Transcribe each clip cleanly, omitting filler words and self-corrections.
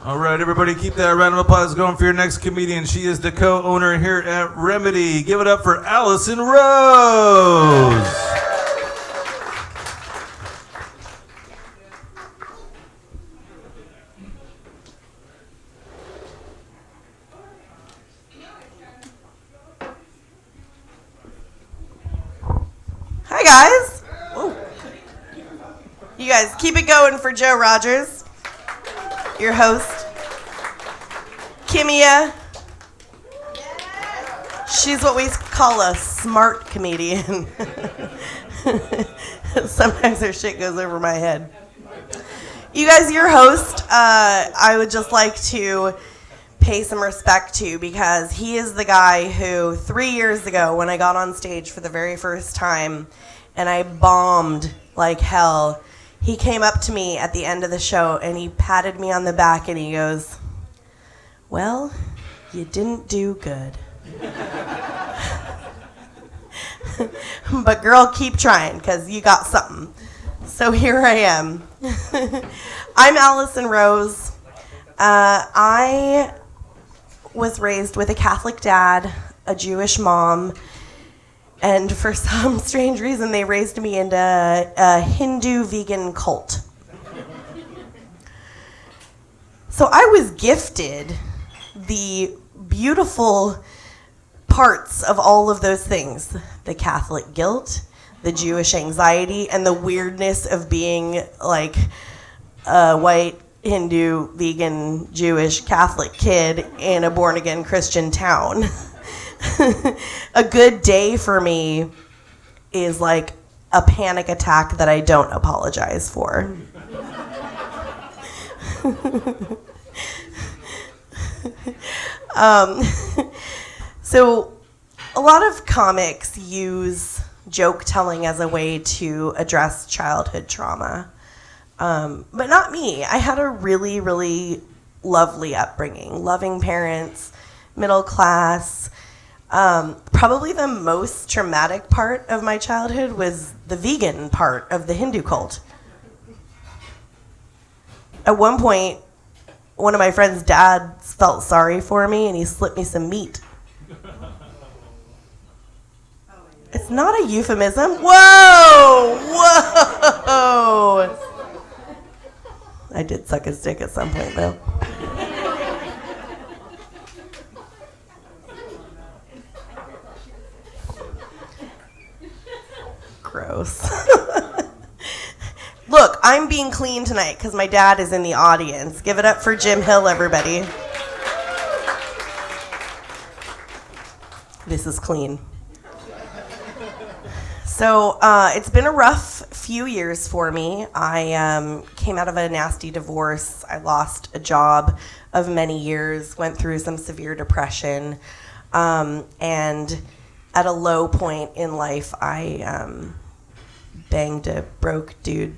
All right, everybody, keep that round of applause going for your next comedian. She is the co-owner here at Remedy. Give it up for Alison Rose. Hi, guys. Whoa. You guys, keep it going for Joe Rogers, your host. Kimia. She's what we call a smart comedian. Sometimes her shit goes over my head. You guys, your host, I would just like to pay some respect to, because he is the guy who 3 years ago, when I got on stage for the very first time and I bombed like hell, he came up to me at the end of the show and he patted me on the back and he goes, "Well, you didn't do good." But girl, keep trying, because you got something. So here I am. I'm Alison Rose. I was raised with a Catholic dad, a Jewish mom, and for some strange reason they raised me into a Hindu vegan cult. So I was gifted the beautiful parts of all of those things: the Catholic guilt, the Jewish anxiety, and the weirdness of being like a white Hindu, vegan, Jewish, Catholic kid in a born-again Christian town. A good day for me is like a panic attack that I don't apologize for. So a lot of comics use joke telling as a way to address childhood trauma. But not me. I had a really, really lovely upbringing. Loving parents, middle class. Probably the most traumatic part of my childhood was the vegan part of the Hindu cult. At one point, one of my friend's dads felt sorry for me and he slipped me some meat. It's not a euphemism. Whoa! Whoa! I did suck his dick at some point, though. Gross. Look, I'm being clean tonight because my dad is in the audience. Give it up for Jim Hill, everybody. This is clean. So it's been a rough few years for me. I came out of a nasty divorce. I lost a job of many years, went through some severe depression, and at a low point in life, I banged a broke dude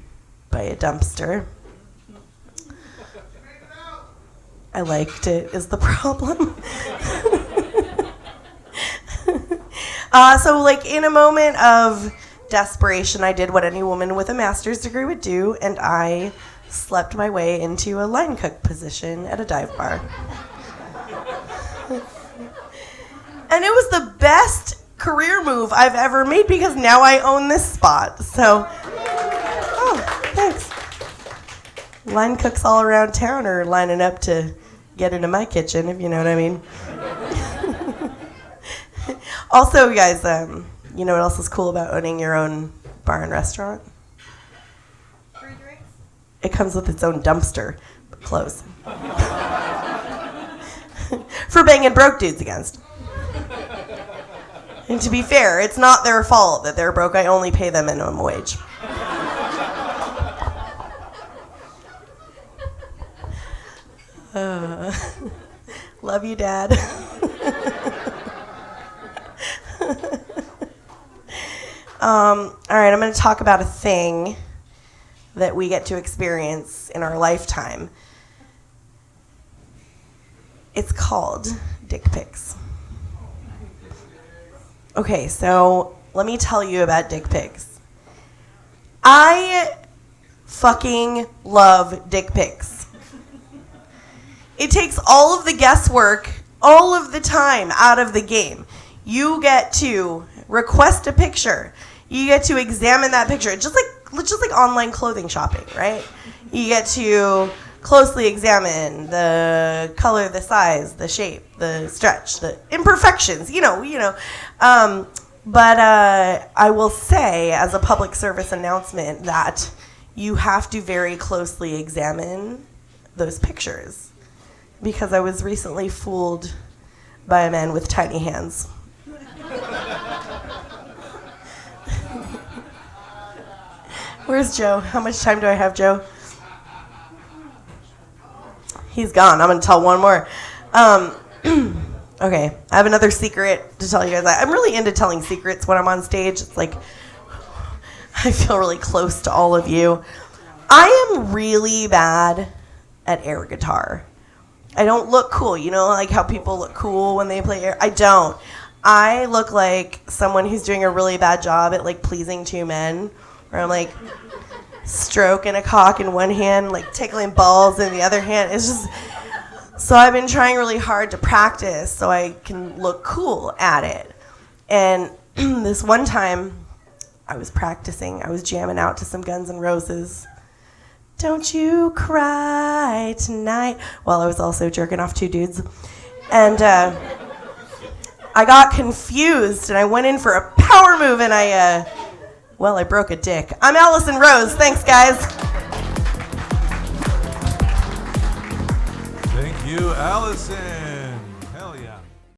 by a dumpster. I liked it, is the problem. So like in a moment of desperation, I did what any woman with a master's degree would do, and I slept my way into a line cook position at a dive bar. And it was the best career move I've ever made because now I own this spot. So, oh, thanks. Line cooks all around town are lining up to get into my kitchen, if you know what I mean. Also, guys, you know what else is cool about owning your own bar and restaurant? Free drinks? It comes with its own dumpster, but close. For banging broke dudes against. And to be fair, it's not their fault that they're broke. I only pay them minimum wage. Love you, Dad. All right, I'm going to talk about a thing that we get to experience in our lifetime. It's called dick pics. Okay, so let me tell you about dick pics. I fucking love dick pics. It takes all of the guesswork, all of the time out of the game. You get to request a picture. You get to examine that picture. Just like online clothing shopping, right? You get to closely examine the color, the size, the shape, the stretch, the imperfections, But I will say, as a public service announcement, that you have to very closely examine those pictures, because I was recently fooled by a man with tiny hands. Where's Joe? How much time do I have, Joe? He's gone. I'm going to tell one more. Okay, I have another secret to tell you guys. I'm really into telling secrets when I'm on stage. It's like I feel really close to all of you. I am really bad at air guitar. I don't look cool. You know, like how people look cool when they play air? I don't. I look like someone who's doing a really bad job at like pleasing two men, where I'm like stroking a cock in one hand, like tickling balls in the other hand. It's just... So I've been trying really hard to practice so I can look cool at it. And this one time, I was practicing. I was jamming out to some Guns N' Roses. Don't you cry tonight. While I was also jerking off two dudes. And I got confused, and I went in for a power move, and I broke a dick. I'm Alison Rose. Thanks, guys. Thank you, Allison.